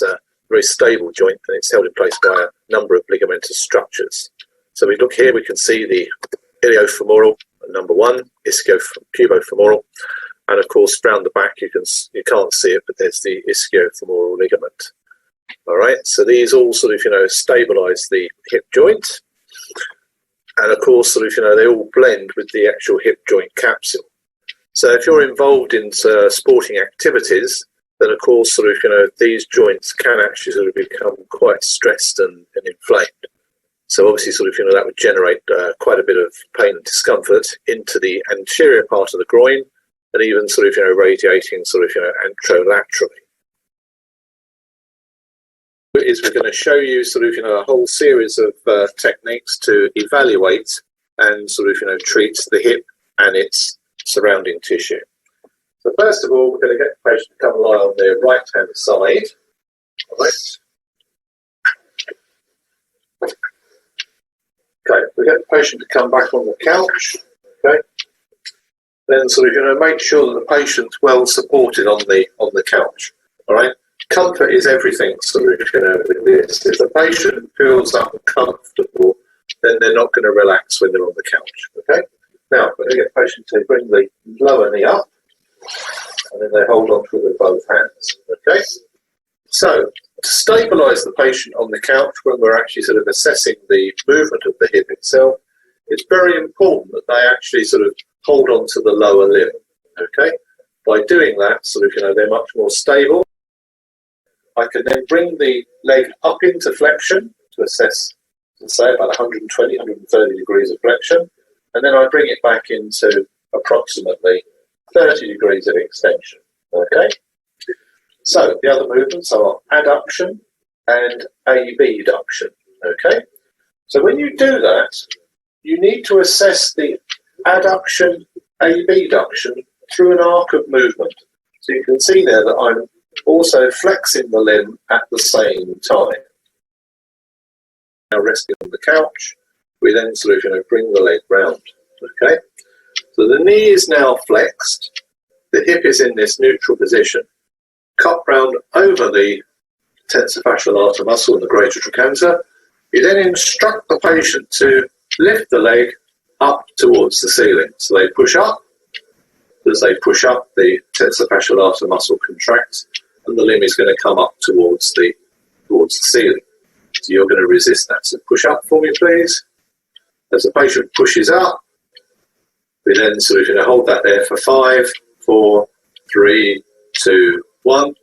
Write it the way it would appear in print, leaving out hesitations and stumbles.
it's a very stable joint, and it's held in place by a number of ligamentous structures. So we look here, we can see the iliofemoral, number one, ischiofemoral, and of course round the back you can't see it, but there's the ischiofemoral ligament. All right, so these all sort of stabilise the hip joint, and of course they all blend with the actual hip joint capsule. So if you're involved in sporting activities, then of course these joints can actually become quite stressed and inflamed. So obviously that would generate quite a bit of pain and discomfort into the anterior part of the groin, and even radiating anterolaterally. We're going to show you a whole series of techniques to evaluate and treat the hip and its surrounding tissue. So first of all, we're going to get the patient to come lie on their right hand side. All right. Okay, we get the patient to come back on the couch. Okay. Then make sure that the patient's well supported on the couch. All right. Comfort is everything. With this, if the patient feels uncomfortable, then they're not going to relax when they're on the couch. Okay. Now we're going to get the patient to bring the lower knee up, and then they hold on to it with both hands. Okay. So to stabilise the patient on the couch when we're actually assessing the movement of the hip itself, it's very important that they actually hold on to the lower limb. Okay. By doing that, they're much more stable. I can then bring the leg up into flexion to assess, say, about 120, 130 degrees of flexion, and then I bring it back into approximately 30 degrees of extension. Okay. So the other movements are adduction and abduction. Okay. So when you do that, you need to assess the adduction, abduction through an arc of movement. So you can see there that I'm also flexing the limb at the same time. Now resting on the couch, we then bring the leg round. Okay. So the knee is now flexed. The hip is in this neutral position. Cup round over the tensor fascial lata muscle and the greater trochanter. You then instruct the patient to lift the leg up towards the ceiling. So they push up. As they push up, the tensor fascial lata muscle contracts, and the limb is going to come up towards the ceiling. So you're going to resist that. So push up for me, please. As the patient pushes up, we then hold that there for 5, 4, 3, 2, 1.